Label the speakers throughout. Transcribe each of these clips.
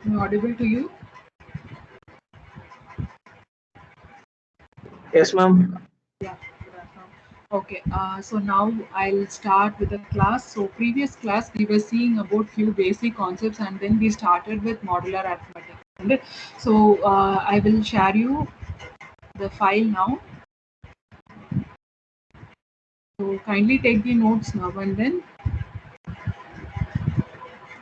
Speaker 1: Am I audible to you?
Speaker 2: Yes, ma'am.
Speaker 1: Yeah, good afternoon. Okay, so now I'll start with the class. So previous class we were seeing about few basic concepts, and then we started with modular arithmetic. And so I will share you the file now. So kindly take the notes now and then.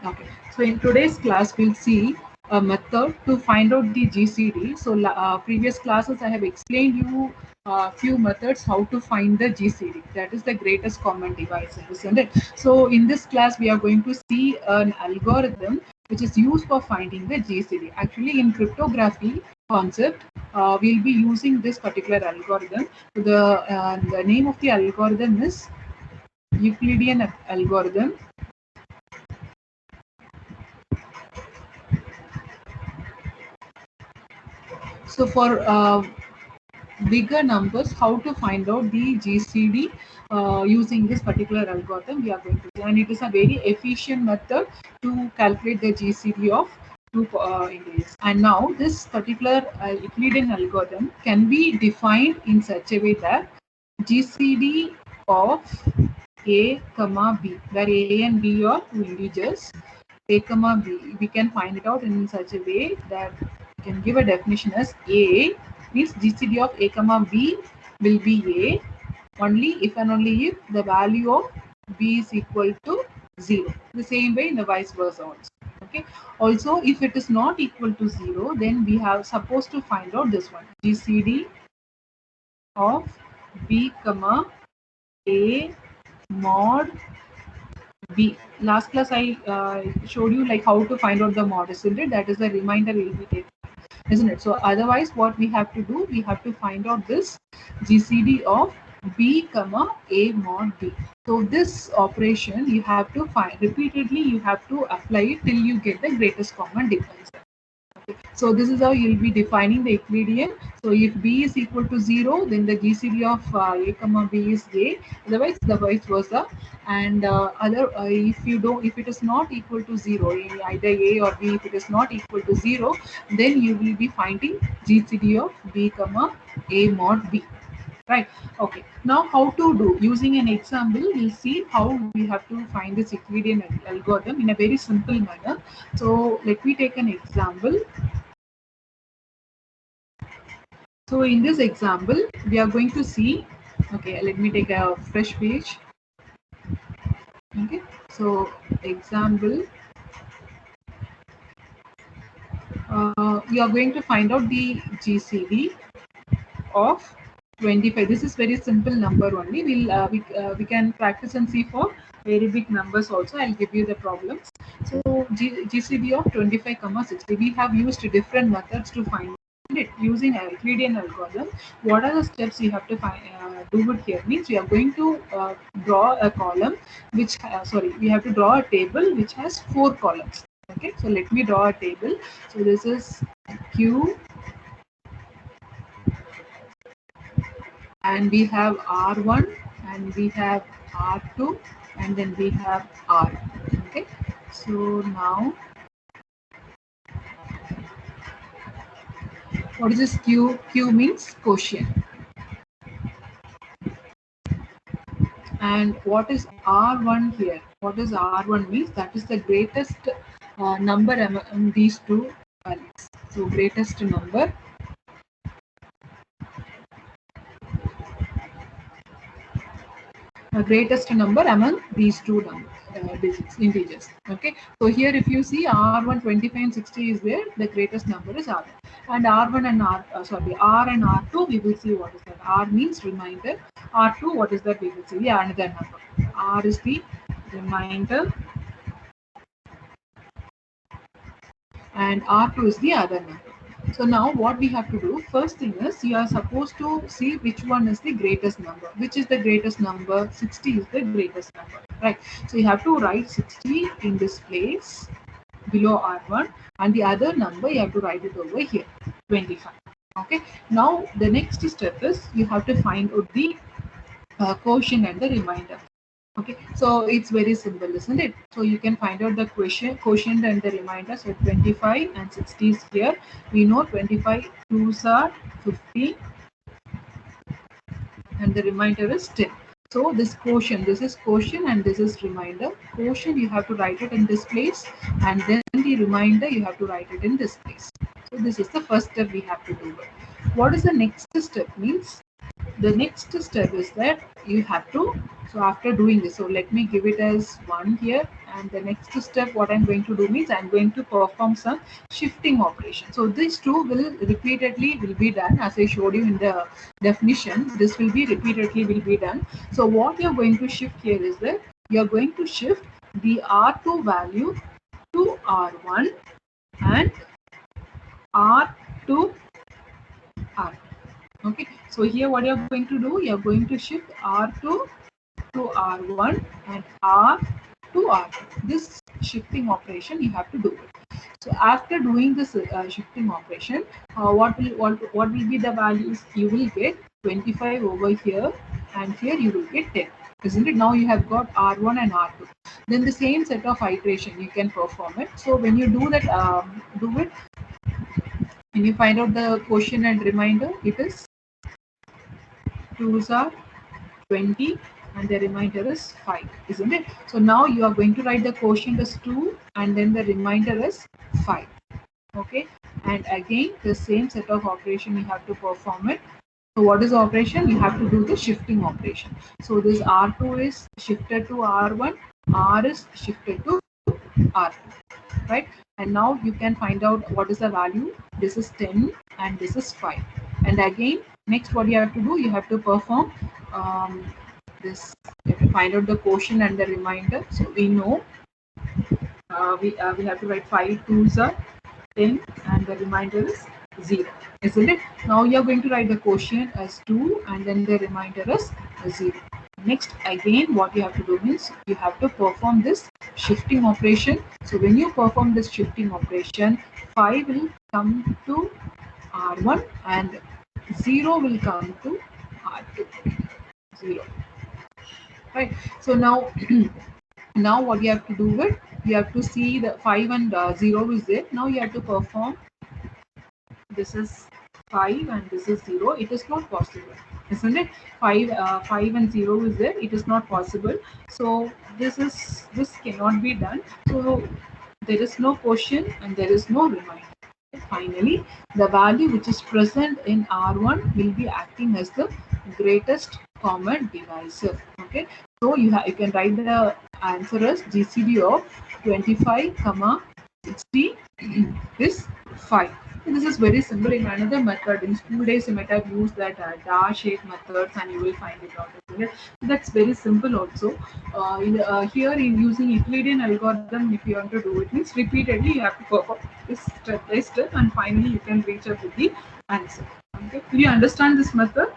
Speaker 1: Okay. So in today's class, we'll see a method to find out the GCD. So previous classes, I have explained you a few methods how to find the GCD. That is the greatest common divisor, isn't it? So in this class, we are going to see an algorithm which is used for finding the GCD. Actually, in cryptography concept, we'll be using this particular algorithm. So the name of the algorithm is Euclidean algorithm. So for bigger numbers, how to find out the GCD using this particular algorithm we are going to see, and it is a very efficient method to calculate the GCD of two integers. And now this particular Euclidean algorithm can be defined in such a way that GCD of a comma b, where a and b are two integers, a comma b, we can find it out in such a way that we can give a definition as a means GCD of a comma b will be a only if and only if the value of b is equal to 0. The same way in the vice versa also. Okay. Also, if it is not equal to 0, then we have supposed to find out this one, GCD of b comma a mod B. Last class I showed you like how to find out the mod, isn't it? That is the reminder we'll be taking, isn't it? So otherwise, what we have to do, we have to find out this GCD of B comma A mod B. So this operation you have to find repeatedly. You have to apply it till you get the greatest common divisor. So this is how you'll be defining the Euclidean. So if b is equal to 0, then the GCD of a comma b is a. Otherwise, the vice versa. And if you don't, if it is not equal to 0, either a or b, if it is not equal to 0, then you will be finding GCD of b comma a mod b. Right. Okay. Now, how to do? Using an example, we'll see how we have to find this Euclidean algorithm in a very simple manner. So, let me take an example. So in this example, we are going to see, okay, let me take a fresh page. Okay, so example, we are going to find out the GCD of 25. This is very simple number only. We can practice and see for very big numbers also. I'll give you the problems. So GCD of 25 comma 60. We have used different methods to find it using a Euclidean algorithm. What are the steps you have to do it here? Means we are going to draw a column which sorry, we have to draw a table which has 4 columns. Okay, so let me draw a table. So this is Q, and we have R1, and we have R2, and then we have R. Okay, so now what is this Q? Q means quotient. And what is R1 here? What is R1 means? That is the greatest number among these two values. So greatest number, greatest number among these two digits, integers. Okay, so here if you see R1, 25 and 60 is there, the greatest number is R1. And R1 and R and R2, we will see what is that. R means remainder. R2, what is that? We will see another number. R is the remainder, and R2 is the other number. So now what we have to do, first thing is you are supposed to see which one is the greatest number. Which is the greatest number? 60 is the greatest number, right? So you have to write 60 in this place below R1, and the other number you have to write it over here, 25. Okay. Now the next step is you have to find out the quotient and the remainder. Okay, so it's very simple, isn't it? So you can find out the quotient and the remainder. So 25 and 60 is here. We know 25 twos are 50 and the remainder is 10. So this is quotient and this is remainder. Quotient you have to write it in this place and then the remainder you have to write it in this place. So this is the first step we have to do. What is the next step means? The next step is that you have to, so after doing this, so let me give it as 1 here, and the next step what I'm going to do means I'm going to perform some shifting operation. So these two will repeatedly will be done as I showed you in the definition. This will be repeatedly will be done. So what you're going to shift here is that you're going to shift the R2 value to R1 and R2 R. Okay, so here what you're going to do, you're going to shift R2 to R1 and R to R2. This shifting operation you have to do it. So after doing this shifting operation, what will be the values? You will get 25 over here, and here you will get 10. Isn't it? Now you have got R1 and R2. Then the same set of iteration you can perform it. So when you do that, do it. When you find out the quotient and remainder, it is 2s are 20 and the remainder is 5, isn't it? So now you are going to write the quotient as 2 and then the remainder is 5. Okay, and again the same set of operation you have to perform it. So what is the operation? You have to do the shifting operation. So this R2 is shifted to R1, R is shifted to R2, right? And now you can find out what is the value. This is 10 and this is 5. And again, next what you have to do, you have to perform um, this, you have to find out the quotient and the remainder. So we know we have to write 5 twos are 10 and the remainder is 0, isn't it? Now you are going to write the quotient as 2 and then the remainder is 0. Next, again what you have to do means you have to perform this shifting operation. So when you perform this shifting operation, 5 will come to R1 and 0 will come to R2. 0, right? So now now what you have to do it, you have to see the 5 and 0 is there. Now you have to perform this is 5 and this is 0. It is not possible, isn't it? 5 and 0 is there, it is not possible. So this cannot be done. So there is no quotient and there is no remainder. Finally, the value which is present in R1 will be acting as the greatest common divisor. Okay, so you can write the answer as GCD of 25, 60 is 5. This is very simple. In another method, in school days, you might have used that dash shape methods, and you will find it out. Okay? That's very simple also. Here, in using Euclidean algorithm, if you want to do it, means repeatedly you have to perform this step by step, and finally you can reach up with the answer. Okay? Do you understand this method?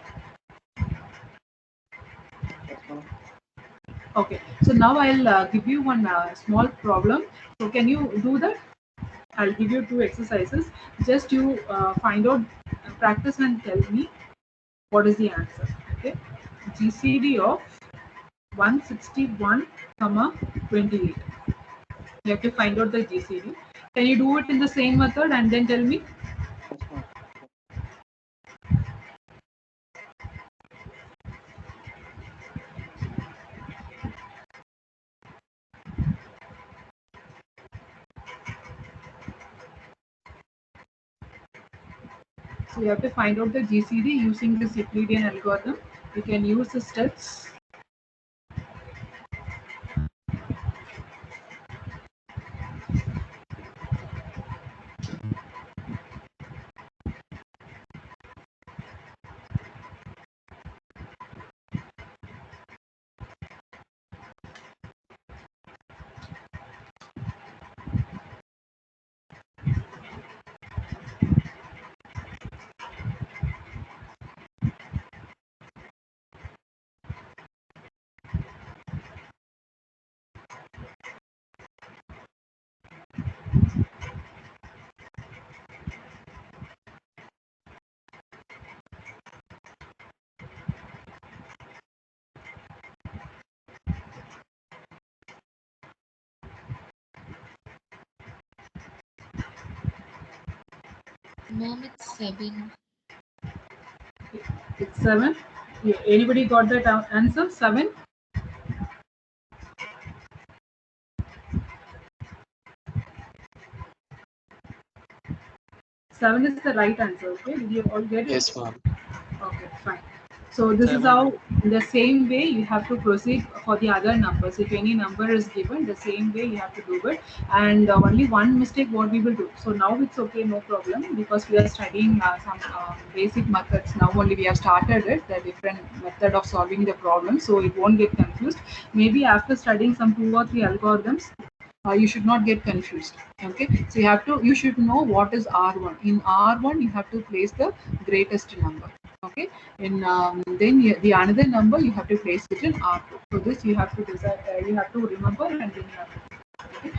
Speaker 1: Okay. So now I'll give you one small problem. So can you do that? I'll give you two exercises. Just you find out, practice and tell me what is the answer. Okay. GCD of 161, 28. You have to find out the GCD. Can you do it in the same method and then tell me? So you have to find out the GCD using this Euclidean algorithm. You can use the steps.
Speaker 2: Ma'am, it's 7.
Speaker 1: It's 7. Anybody got that answer? 7. 7 is the right answer. Okay, did you all get it?
Speaker 3: Yes, ma'am.
Speaker 1: Okay, fine. So this is
Speaker 3: 7.
Speaker 1: how, in the same way, you have to proceed for the other numbers. If any number is given, the same way you have to do it. And only one mistake what we will do. So now it's okay, no problem, because we are studying some basic methods. Now only we have started it, the different method of solving the problem. So it won't get confused. Maybe after studying some 2 or 3 algorithms, you should not get confused. Okay, so you should know what is r1. In r1 you have to place the greatest number. Okay, in then the another number you have to place it in r2. So this you have to decide, you have to remember, and then you have to.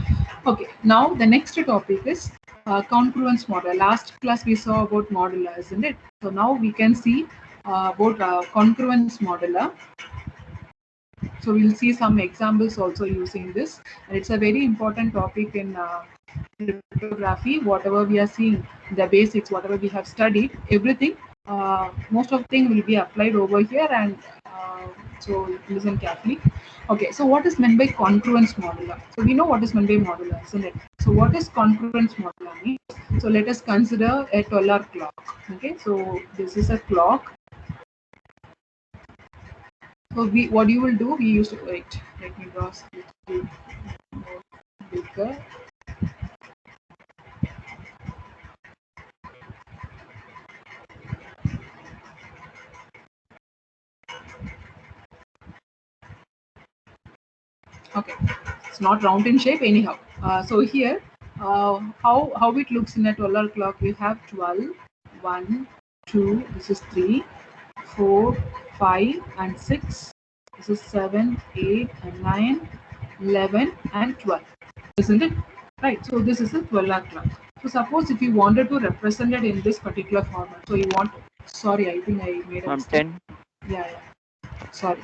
Speaker 1: Okay, now the next topic is congruence model. Last class we saw about modular, isn't it? So now we can see about congruence modular. So we'll see some examples also using this, and it's a very important topic in cryptography. Whatever we are seeing, the basics, whatever we have studied, everything, most of thing will be applied over here. And so listen carefully. Okay, so what is meant by congruence modular? So we know what is meant by modular, isn't it? So what is congruence modular means? So let us consider a 12-hour clock. Okay, so this is a clock. So what you will do, we used to wait. Let me draw a little more bigger. Okay, it's not round in shape anyhow. So here, how it looks in a 12-hour clock, we have 12, 1, 2, this is 3, 4, 5, and 6. This is 7, 8, and 9, 11, and 12. Isn't it? Right. So this is a 12-hour clock. So suppose if you wanted to represent it in this particular format, so you want. Sorry, I think I made a
Speaker 4: Ma'am,
Speaker 1: mistake.
Speaker 4: 10.
Speaker 1: Yeah, yeah. Sorry.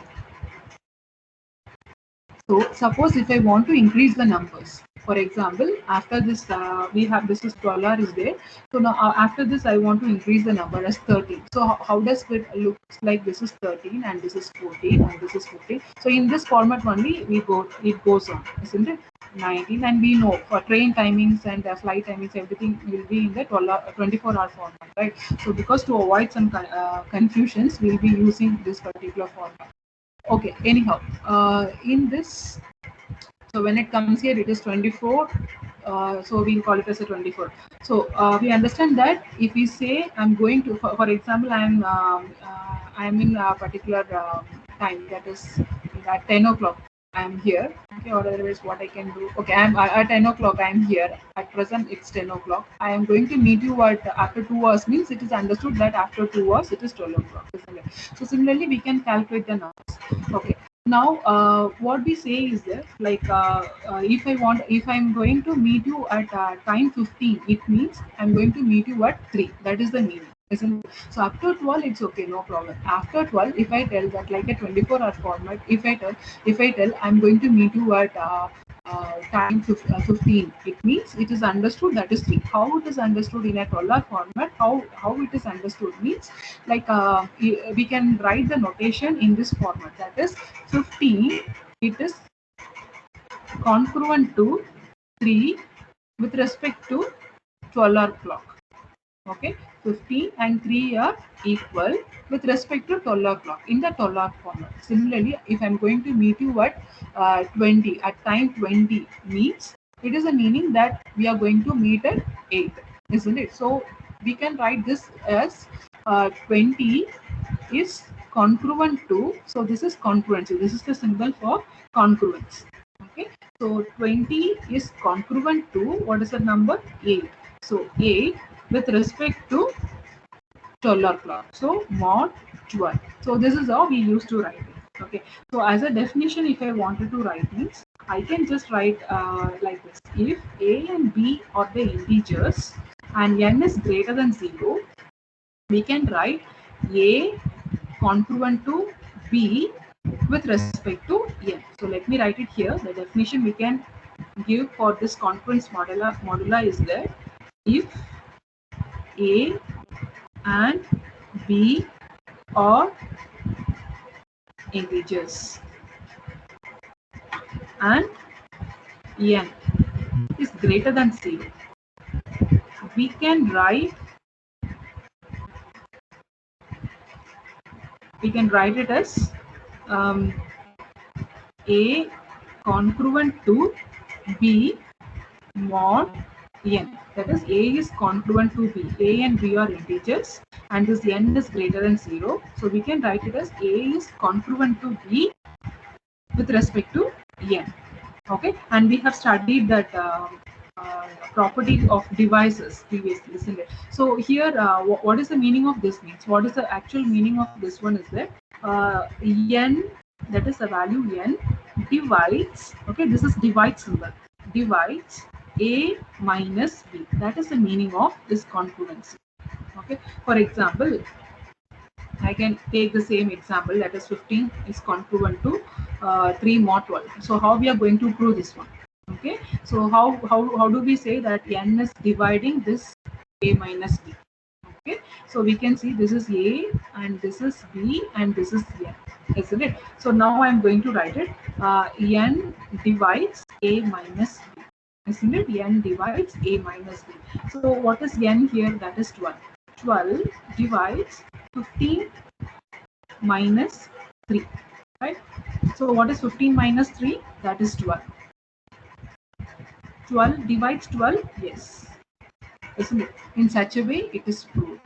Speaker 1: So suppose if I want to increase the numbers, for example, after this we have this is 12 is there. So now after this I want to increase the number as 13. So how does it looks like? This is 13 and this is 14 and this is 15. So in this format only it goes on, isn't it? 19, and we know for train timings and flight timings everything will be in the 24-hour format, right? So because to avoid some confusions, we'll be using this particular format. Okay, anyhow, in this, so when it comes here, it is 24. So we'll call it as a 24. So we understand that if we say I'm going to, for example, I'm in a particular time, that is at 10 o'clock. I'm here. Okay, or otherwise, what I can do? Okay, I'm at 10 o'clock. I'm here. At present, it's 10 o'clock. I am going to meet you at after 2 hours. Means it is understood that after 2 hours, it is 12 o'clock. Isn't it? So similarly, we can calculate the numbers. Okay, now what we say is that, like, if I'm going to meet you at time 15, it means I'm going to meet you at 3. That is the meaning, isn't it? So after 12 it's okay, no problem. After 12, if I tell that, like a 24-hour format, if I tell I'm going to meet you at time 15, it means it is understood that is 3. How it is understood in a 12-hour format, how it is understood means, like, we can write the notation in this format, that is 15, it is congruent to 3 with respect to 12-hour clock. Okay, 15 and 3 are equal with respect to 12 o'clock in the 12-hour format. Similarly, if I'm going to meet you at 20, at time 20 means, it is a meaning that we are going to meet at 8, isn't it? So we can write this as 20 is congruent to, so this is congruency, this is the symbol for congruence. Okay, so 20 is congruent to, what is the number? 8. So 8 with respect to 12 o'clock. So mod 12. So this is how we used to write it. Okay. So as a definition, if I wanted to write means, I can just write like this. If a and b are the integers and n is greater than 0, we can write a congruent to b with respect to n. So let me write it here. The definition we can give for this congruence modula is that if A and B are integers and n is greater than 0, we can write it as um, A congruent to B mod n. That is, A is congruent to B. A and B are integers and this n is greater than 0. So we can write it as A is congruent to B with respect to n. Okay, and we have studied that property of divisors previously, isn't it? So here, what is the meaning of this means? What is the actual meaning of this one is that n, that is the value n, divides, okay, this is divide symbol, divides A minus B. That is the meaning of this congruency. Okay, for example, I can take the same example, that is 15 is congruent to 3 mod 12. So how we are going to prove this one? Okay, so how do we say that n is dividing this A minus B? Okay, so we can see this is A and this is B and this is n, isn't it? So now I'm going to write it, n divides A minus B, isn't it? N divides A minus B. So what is n here? That is 12. 12 divides 15 minus 3, right? So what is 15 minus 3? That is 12. 12 divides 12, yes, isn't it? In such a way it is proved.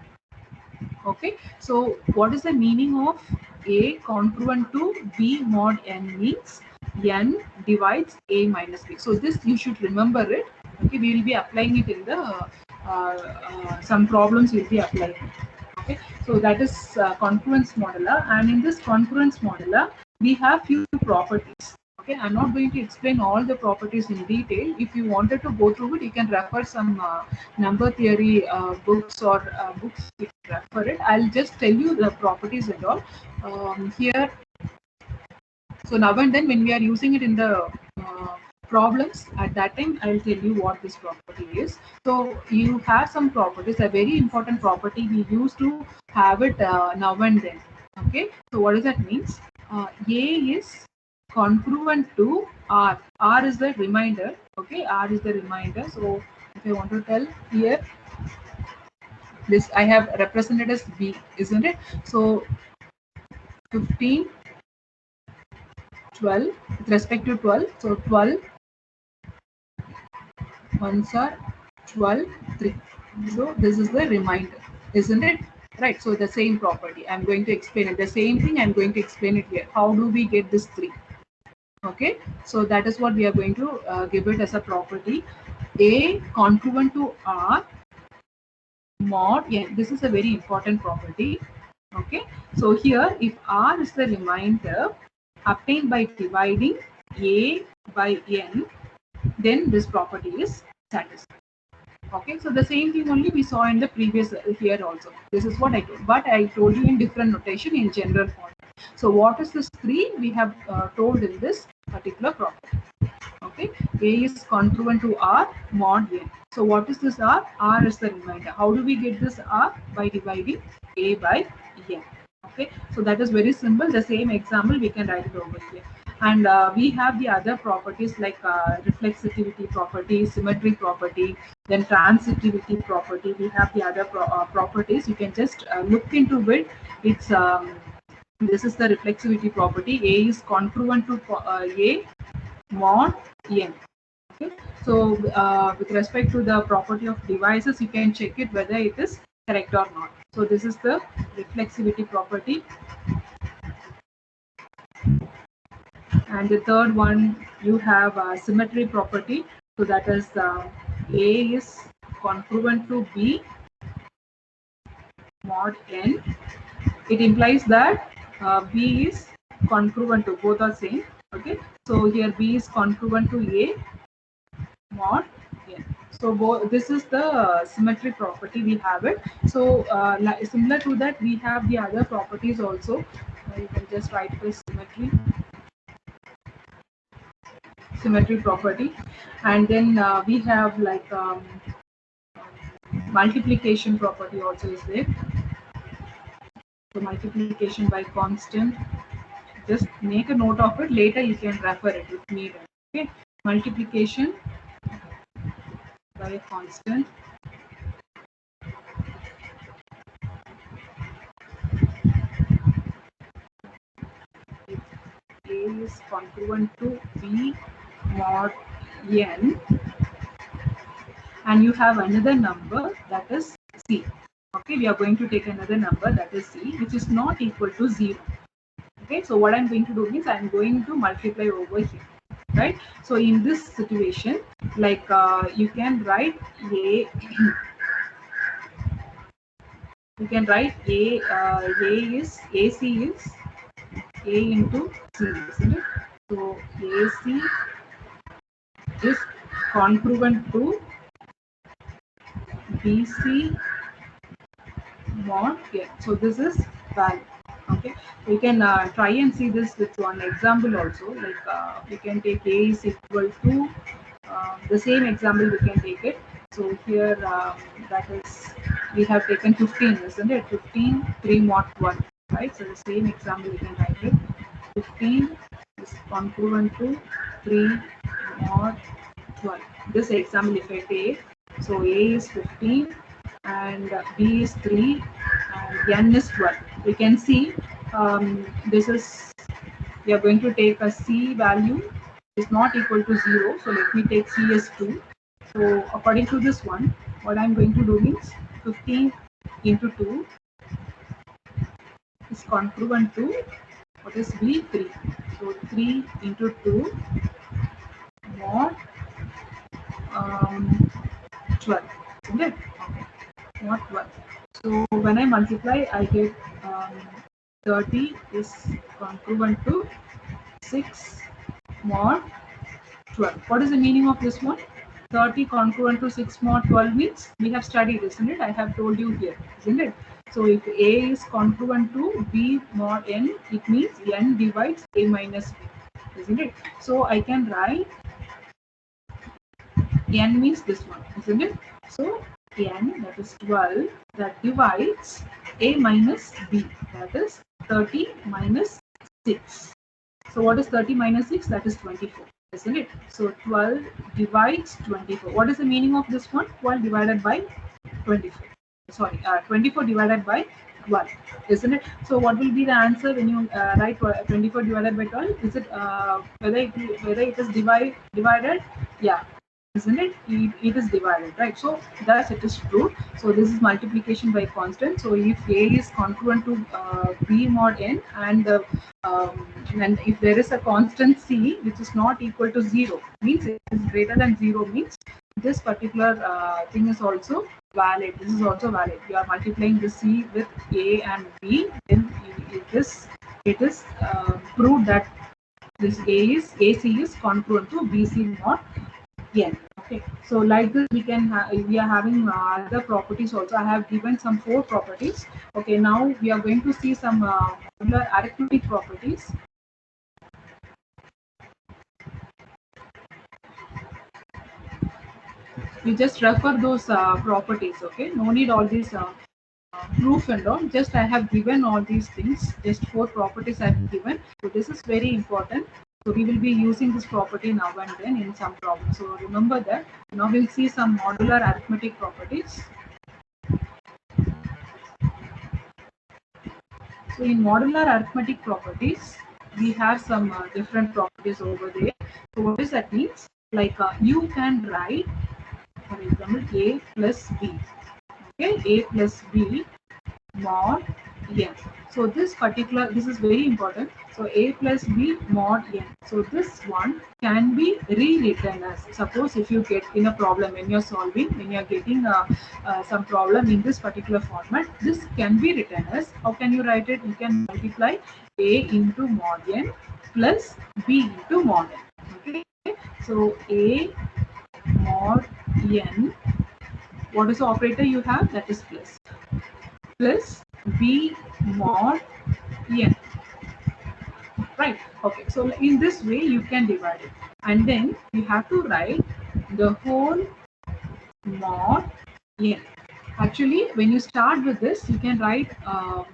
Speaker 1: Okay, so what is the meaning of A congruent to B mod n means n divides A minus B. So this you should remember it. Okay, we will be applying it in the some problems we will be applying. Okay, so that is congruence modular, and in this congruence modular we have few properties. Okay, I'm not going to explain all the properties in detail. If you wanted to go through it, you can refer some number theory books or books, you can refer it. I'll just tell you the properties and all here. So now and then when we are using it in the problems, at that time I'll tell you what this property is. So you have some properties, a very important property we used to have it now and then. Okay, so what does that means? A is congruent to R. R is the remainder. Okay, R is the remainder. So if I want to tell here, this I have represented as B, isn't it? So 15, 12 with respect to 12. So 12 ones are 12, 3. So this is the remainder, isn't it? Right. So the same property. I'm going to explain it. The same thing I'm going to explain it here. How do we get this 3? Okay. So that is what we are going to give it as a property. A congruent to R mod. Yeah, this is a very important property. Okay. So here, if R is the remainder obtained by dividing A by n, then this property is satisfied. Okay, so the same thing only we saw in the previous here also. This is what I told, but I told you in different notation in general form. So what is this 3? We have told in this particular property. Okay, A is congruent to R mod n. So what is this R? R is the remainder. How do we get this R? By dividing A by n. Okay, so that is very simple. The same example we can write it over here. And we have the other properties like reflexivity property, symmetry property, then transitivity property. We have the other properties. You can just look into it. It's this is the reflexivity property. A is congruent to A mod n. Okay, so with respect to the property of divisors, you can check it whether it is correct or not. So this is the reflexivity property. And the third one, you have symmetry property. So that is A is congruent to B mod n. It implies that B is congruent to, both are same. Okay, so here B is congruent to A mod n. So this is the symmetry property, we have it. So similar to that, we have the other properties also. You can just write this symmetry property, and then we have like multiplication property also is there. So multiplication by constant, just make a note of it, later you can refer it if needed. Okay, multiplication by a constant if A is congruent to B mod n, and you have another number that is C. Okay, we are going to take another number that is C, which is not equal to 0. Okay, so what I'm going to do is I'm going to multiply over here, right? So in this situation, like you can write A, you can write A is AC is A into C, isn't it? So AC is congruent to BC mod n. So this is valid. Okay, we can try and see this with one example also. Like we can take A is equal to the same example. We can take it. So here that is we have taken 15, isn't it? 15 3 mod 1, right? So the same example we can write it. 15 is congruent to 3 mod 12. This example if I take, so A is 15 and B is 3 and N is 12. We can see this is, we are going to take a C value is not equal to 0. So let me take C as 2. So according to this one, what I'm going to do is 15 into 2 is congruent to what is B 3. So 3 into 2 mod 12. Isn't it? Okay. Mod 12. So when I multiply, I get 30 is congruent to 6 mod 12. What is the meaning of this one? 30 congruent to 6 mod 12 means we have studied, isn't it? I have told you here, isn't it? So if A is congruent to B mod n, it means n divides A minus B, isn't it? So I can write n means this one, isn't it? So n, that is 12, that divides A minus B, that is 30 minus 6. So what is 30 minus 6? That is 24, isn't it? So 12 divides 24. What is the meaning of this one? 12 divided by 24. Sorry, 24 divided by 12, isn't it? So what will be the answer when you write 24 divided by 12? Is it whether it is divided? Yeah, isn't it? It is divided, right? So thus it is true. So this is multiplication by constant. So if A is congruent to B mod n, and if there is a constant C which is not equal to 0, means it is greater than 0, means this particular thing is also valid. This is also valid. We are multiplying the C with A and B, then it is proved that this AC is congruent to BC mod n. Okay, so like this we can we are having other properties also. I have given some 4 properties. Okay, now we are going to see some arithmetic properties. You just refer those properties. Okay, no need all these proof and all. Just I have given all these things. Just 4 properties I have given. So this is very important. So we will be using this property now and then in some problems. So remember that. Now we'll see some modular arithmetic properties. So in modular arithmetic properties, we have some different properties over there. So what does that mean? Like you can write, for example, A plus B. Okay, A plus B mod n. So this is very important. So A plus B mod n. So this one can be rewritten as, suppose if you get in a problem when you're solving, when you're getting some problem in this particular format, this can be written as, how can you write it? You can multiply A into mod n plus B into mod n. Okay, so A mod n, what is the operator you have? That is plus B mod n, right? Okay, so in this way you can divide it, and then you have to write the whole mod n. Actually, when you start with this, you can write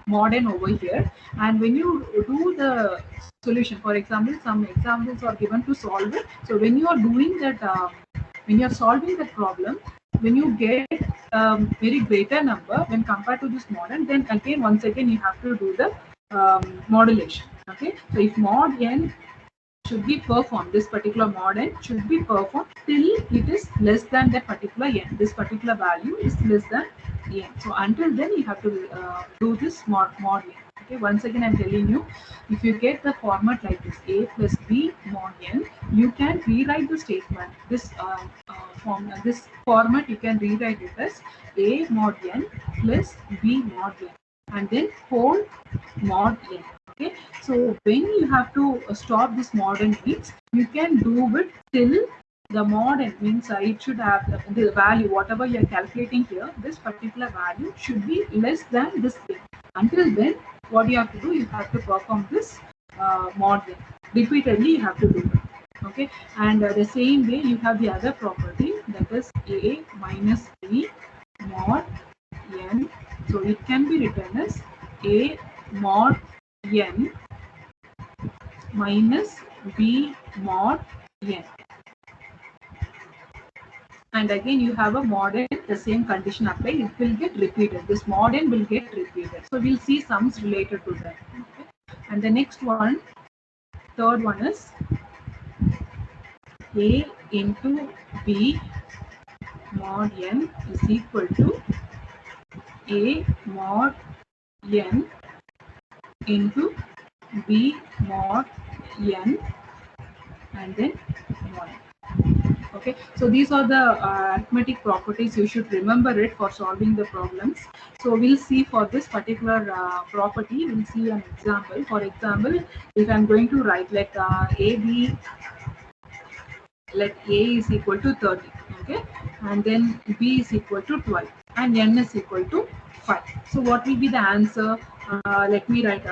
Speaker 1: mod n over here, and when you do the solution, for example, some examples are given to solve it. So when you are doing that, when you are solving the problem, when you get very greater number when compared to this mod n, then again once again you have to do the modulation. Okay, so if mod n should be performed, this particular mod n should be performed till it is less than that particular n. This particular value is less than n. So until then you have to do this mod n. Okay, once again I'm telling you, if you get the format like this, a plus b mod n, you can rewrite the statement. This format you can rewrite it as a mod n plus b mod n, and then whole mod n. Okay, so when you have to stop this mod n means, you can do it till the mod n means it should have the value whatever you are calculating here, this particular value should be less than this thing. Until then, what you have to do, you have to perform this mod n repeatedly, you have to do it. Okay, and the same way you have the other property, that is a minus b mod n. So it can be written as a mod n minus b mod n, and again you have a mod n, the same condition apply, it will get repeated, this mod n will get repeated. So we'll see sums related to that. Okay. And the next one, third one is a into b mod n is equal to a mod n into b mod n and then mod. Okay, so these are the arithmetic properties, you should remember it for solving the problems. So we'll see for this particular property, we'll see an example. For example, if I'm going to write like ab, let a is equal to 30, okay, and then b is equal to 12 and n is equal to 5. So what will be the answer? Let me write,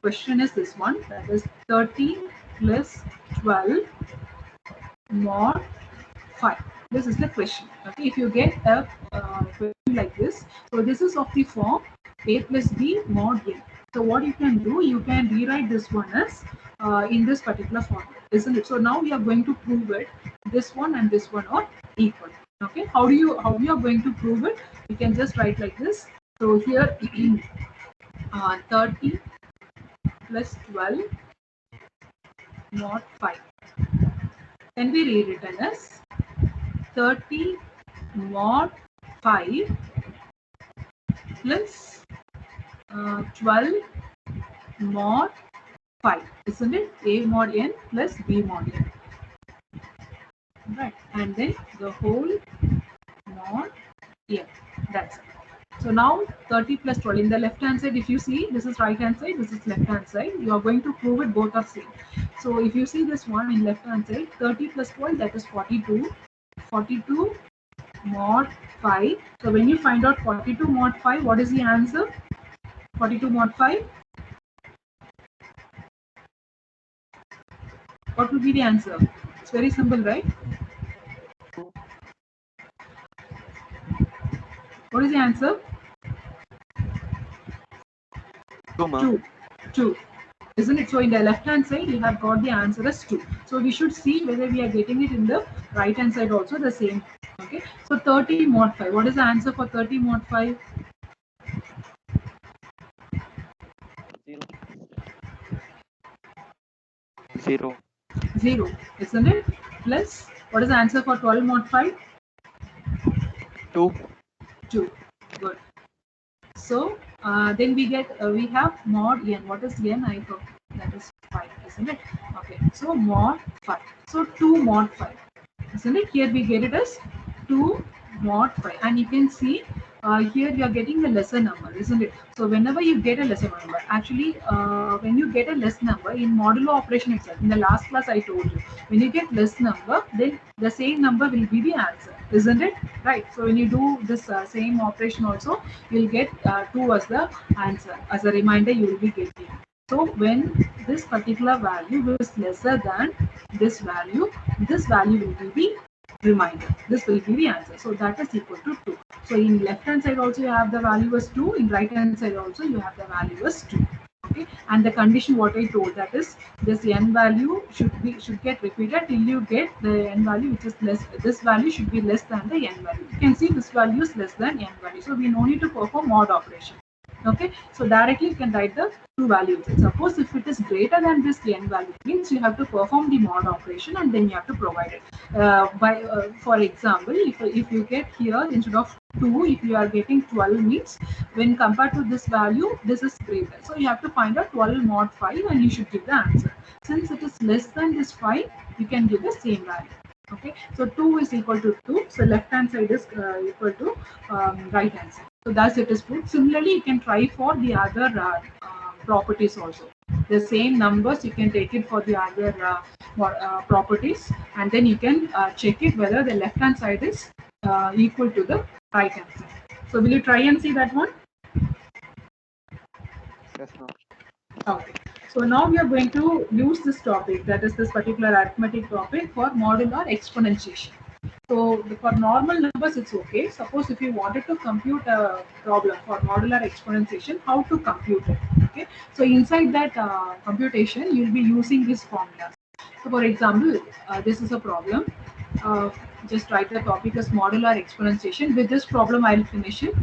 Speaker 1: question is this one, that is 30 plus 12 mod 5. This is the question. Okay, if you get a question like this, so this is of the form a plus b mod n. So what you can do, you can rewrite this one as in this particular format, isn't it? So now we are going to prove it. This one and this one are equal. Okay, how you are going to prove it? You can just write like this. So here 30 plus 12 mod 5 can be rewritten as 30 mod 5 plus 12 mod 5, isn't it? A mod n plus b mod n, right? And then the whole mod n. That's it. So now 30 plus 12 in the left hand side, if you see, this is right hand side, this is left hand side, you are going to prove it both are same. So if you see this one in left hand side, 30 plus 12, that is 42. 42 mod 5. So when you find out 42 mod 5, what is the answer? 42 mod 5. What will be the answer? It's very simple, right? What is the answer? 2. 2. Isn't it? So in the left hand side, you have got the answer as 2. So we should see whether we are getting it in the right hand side also the same. Okay. So 30 mod 5. What is the answer for 30 mod 5?
Speaker 2: 0.
Speaker 1: 0. Isn't it? Plus, what is the answer for 12 mod 5?
Speaker 2: 2.
Speaker 1: 2. Good. So then we get we have mod n. What is n? I thought that is 5, isn't it? Okay. So mod 5. So 2 mod 5, isn't it? Here we get it as 2 mod 5, and you can see here you are getting a lesser number, isn't it? So whenever you get a lesser number, actually when you get a less number in modulo operation itself, in the last class I told you, when you get less number, then the same number will be the answer, isn't it? Right. So when you do this same operation also, you'll get 2 as the answer. As a reminder, you will be getting. So when this particular value is lesser than this value will be the reminder. This will be the answer. So that is equal to 2. So in left hand side also you have the value as 2, in right hand side also you have the value as 2. Okay, and the condition what I told, that is this n value should get repeated till you get the n value which is less, this value should be less than the n value. You can see this value is less than n value, so we no need to perform mod operation. Okay, so directly you can write the two values. Suppose if it is greater than this n value, means you have to perform the mod operation and then you have to provide it. For example, if you get here instead of 2, if you are getting 12, means when compared to this value, this is greater. So you have to find out 12 mod 5 and you should give the answer. Since it is less than this 5, you can give the same value. Okay, so 2 is equal to 2, so left hand side is equal to right hand side. So thus it is put. Similarly, you can try for the other properties also. The same numbers, you can take it for the other properties, and then you can check it whether the left hand side is equal to the right hand side. So will you try and see that one?
Speaker 2: Yes, ma'am.
Speaker 1: Okay. So now we are going to use this topic, that is this particular arithmetic topic, for modular exponentiation. So for normal numbers, it's okay. Suppose if you wanted to compute a problem for modular exponentiation, how to compute it? Okay. So inside that computation, you'll be using this formulas. So for example, this is a problem. Uh, just write the topic as modular exponentiation. With this problem, I'll finish it,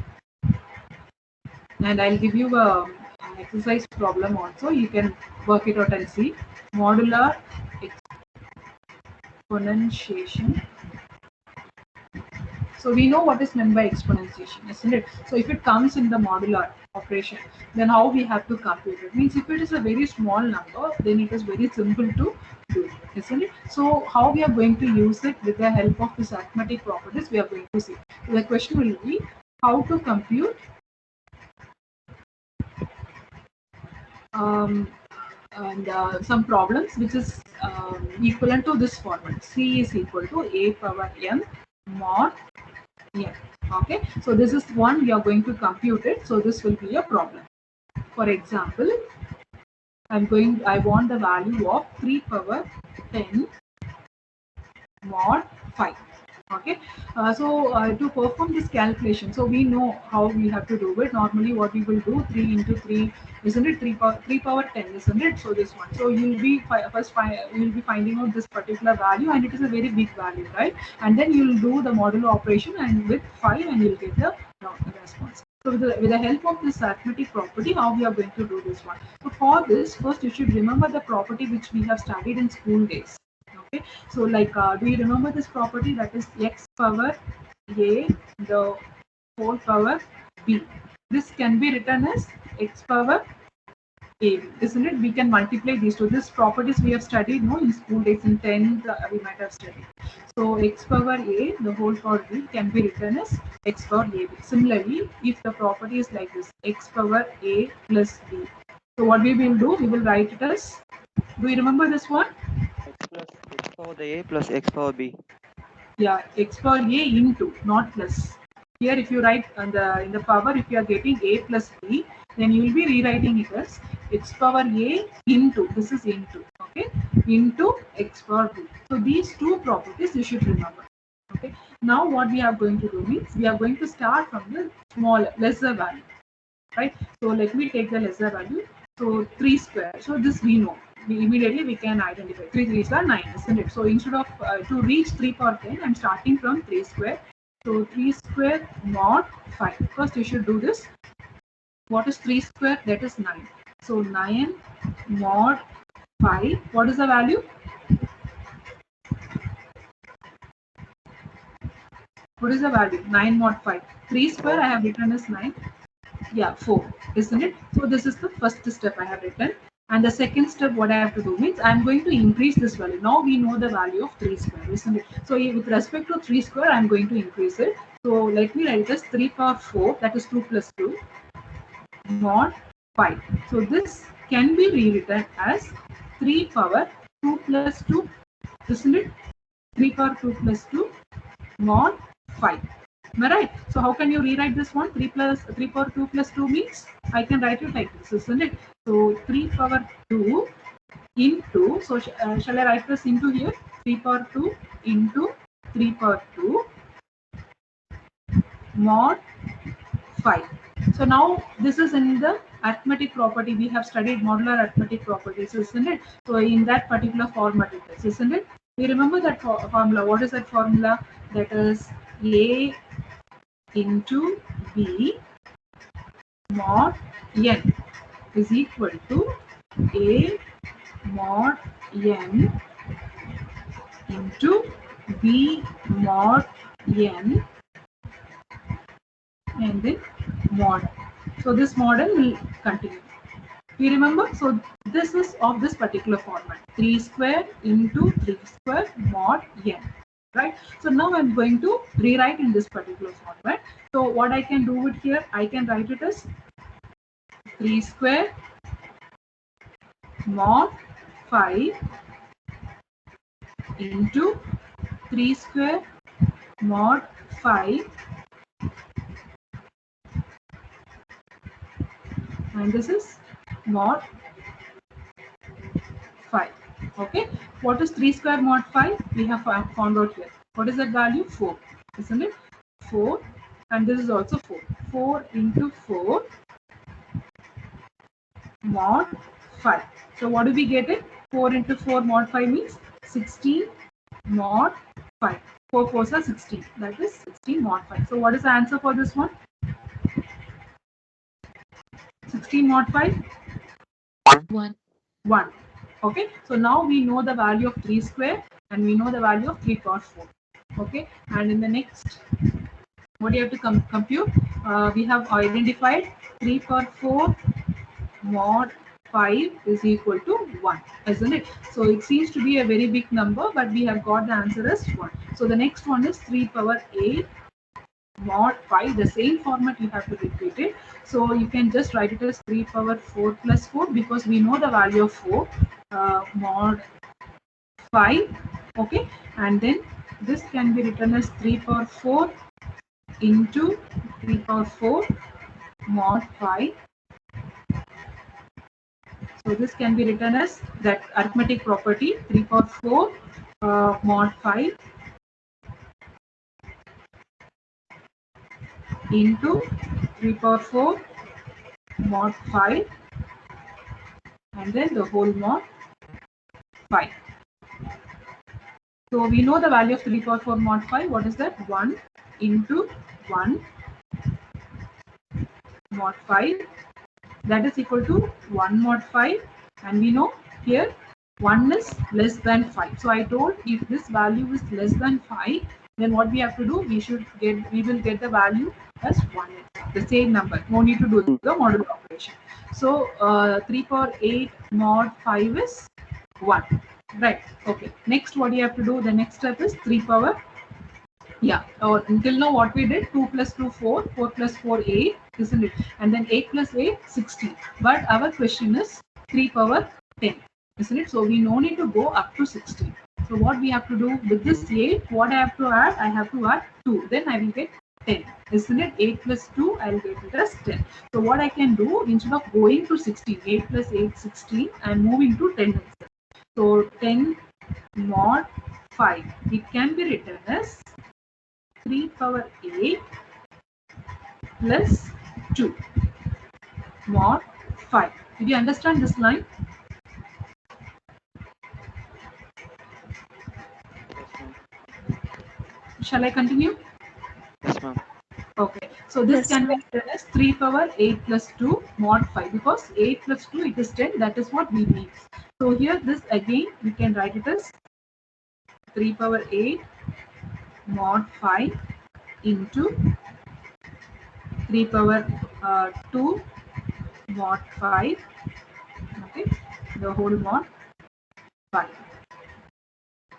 Speaker 1: and I'll give you an exercise problem also. You can work it out and see. Modular exponentiation. So we know what is meant by exponentiation, isn't it? So if it comes in the modular operation, then how we have to compute it? Means if it is a very small number, then it is very simple to do, isn't it? So how we are going to use it with the help of this arithmetic properties, we are going to see. So the question will be how to compute and some problems which is equivalent to this format. C is equal to a power m mod n. Okay, so this is one we are going to compute it. So this will be a problem. For example, I want the value of 3 power 10 mod 5. Okay, to perform this calculation, so we know how we have to do it. Normally what we will do, 3 into 3, isn't it? 3 power 10, isn't it? So this one, so you'll be you'll be finding out this particular value, and it is a very big value, right? And then you'll do the modulo operation, and with 5 and you'll get the response. So with the help of this arithmetic property, how we are going to do this one? So for this, first you should remember the property which we have studied in school days. Okay, so like do you remember this property, that is x power a the whole power b? This can be written as x power a, isn't it? We can multiply these two. This properties we have studied, no, in school days, in 10th we might have studied. So x power a the whole power b can be written as x power ab. Similarly, if the property is like this, x power a plus b, so what we will do, we will write it as, do you remember this one?
Speaker 2: X power the a plus x power b.
Speaker 1: Yeah, x power a into, not plus. Here if you write in the power, if you are getting a plus b, then you will be rewriting it as x power a into, this is into, okay, into x power b. So these two properties you should remember. Okay, now what we are going to do means, we are going to start from the smaller, lesser value, right? So let me take the lesser value. So 3 square, so this we know, immediately we can identify 3 3s are 9, isn't it? So instead of to reach 3 power 10, I'm starting from 3 square. So 3 square mod 5. First you should do this. What is 3 square? That is 9. So 9 mod 5. What is the value? What is the value? 9 mod 5. 3 square I have written as 9. Yeah, 4, isn't it? So this is the first step I have written. And the second step, what I have to do means, I'm going to increase this value. Now we know the value of 3 square, isn't it? So with respect to 3 square, I'm going to increase it. So let me write this 3 power 4, that is 2 plus 2, mod 5. So this can be rewritten as 3 power 2 plus 2, isn't it? 3 power 2 plus 2 mod 5. Am I right? So how can you rewrite this one? 3 power 2 plus 2 means, I can write it like this, isn't it? So 3 power 2 into, so shall I write this into here? 3 power 2 into 3 power 2 mod 5. So now this is in the arithmetic property. We have studied modular arithmetic properties, isn't it? So in that particular format it is, isn't it? We remember that formula. What is that formula? That is A into B mod n is equal to A mod n into B mod n and then mod. So this model will continue. You remember? So this is of this particular format, 3 square into 3 square mod n, right? So now I'm going to rewrite in this particular format. So what I can do it here, I can write it as 3 square mod 5 into 3 square mod 5, and this is mod 5. Okay, what is 3 square mod 5? We have found out here. What is that value? 4, isn't it? 4, and this is also 4. 4 into 4 mod 5. So what do we get it? 4 into 4 mod 5 means 16 mod 5. 4 4s are 16. That is 16 mod 5. So what is the answer for this one? 16 mod 5?
Speaker 3: 1.
Speaker 1: 1. Okay, so now we know the value of 3 square and we know the value of 3 power 4. Okay, and in the next, what do you have to compute? We have identified 3 power 4 mod 5 is equal to 1, isn't it? So it seems to be a very big number, but we have got the answer as 1. So the next one is 3 power 8 mod 5. The same format you have to repeat it. So you can just write it as 3 power 4 plus 4 because we know the value of 4 mod 5. Okay, and then this can be written as 3 power 4 into 3 power 4 mod 5. So this can be written as that arithmetic property 3 power 4 mod 5 into 3 power 4 mod 5 and then the whole mod 5. So we know the value of 3 power 4 mod 5. What is that? 1 into 1 mod 5. That is equal to 1 mod 5. And we know here 1 is less than 5. So I told if this value is less than 5, then what we have to do? We will get the value as 1. The same number. No need to do the modulo operation. So 3 power 8 mod 5 is 1. Right. Okay. Next, what you have to do? The next step is 3 power. Yeah. Or until now, what we did? 2 plus 2, 4. 4 plus 4, 8. Isn't it? And then 8 plus 8, 16. But our question is 3 power 10. Isn't it? So we no need to go up to 16. So what we have to do with this 8? What I have to add? I have to add 2. Then I will get 10. Isn't it? 8 plus 2, I will get it as 10. So what I can do, instead of going to 16, 8 plus 8, 16, I am moving to 10 itself. So 10 mod 5. It can be written as 3 power 8 plus 2 mod 5. Did you understand this line?
Speaker 2: Yes, ma'am.
Speaker 1: Shall I continue?
Speaker 2: Yes, ma'am.
Speaker 1: Okay, so this
Speaker 3: Yes,
Speaker 1: can be
Speaker 3: ma'am.
Speaker 1: written as 3 power 8 plus 2 mod 5 because 8 plus 2 it is 10. That is what we need. So here this again we can write it as 3 power 8 mod 5 into 3 power 2 mod 5. Okay, the whole mod 5.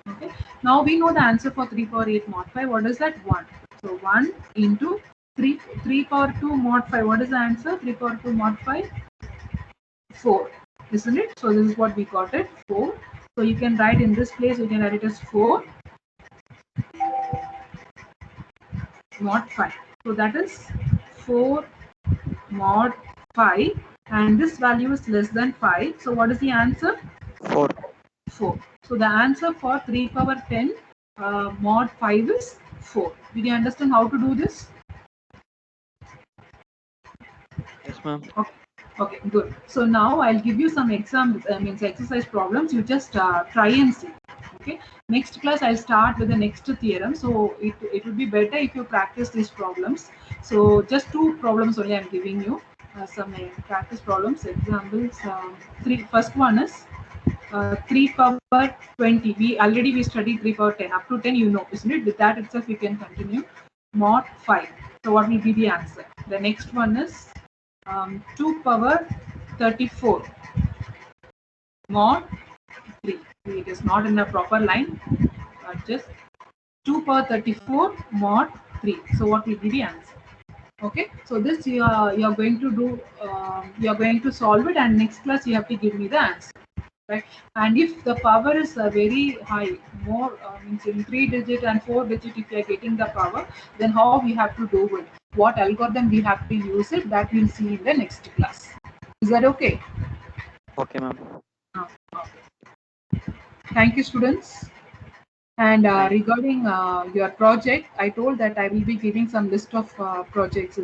Speaker 1: Okay, now we know the answer for 3 power 8 mod 5. What is that? 1. So 1 into 3 power 2 mod 5. What is the answer? 3 power 2 mod 5? 4. Isn't it? So this is what we got it. 4. So you can write in this place, you can write it as 4 mod 5. So that is 4 mod 5 and this value is less than 5. So what is the answer?
Speaker 2: 4.
Speaker 1: 4. So the answer for 3 power 10 mod 5 is 4. Did you understand how to do this?
Speaker 2: Yes, ma'am.
Speaker 1: Okay. Okay, good. So now I'll give you some means exercise problems. You just try and see. Okay. Next class I'll start with the next theorem. So it would be better if you practice these problems. So just two problems only I'm giving you. Some practice problems. Examples. Three. First one is 3 power 20. We studied 3 power 10. Up to 10 you know, isn't it? With that itself you can continue. Mod 5. So what will be the answer? The next one is 2 power 34 mod 3. It is not in a proper line, but just 2 power 34 mod 3. So what will be the answer? Okay, so this you are going to do, you are going to solve it, and next class you have to give me the answer, right? And if the power is very high, more means in 3 digit and 4 digit, if you are getting the power, then how we have to do it, what algorithm we have to use it, that we'll see in the next class. Is that okay?
Speaker 2: Okay, ma'am.
Speaker 1: Okay. Thank you, students. And
Speaker 2: Thank
Speaker 1: regarding your project, I told that I will be giving some list of projects.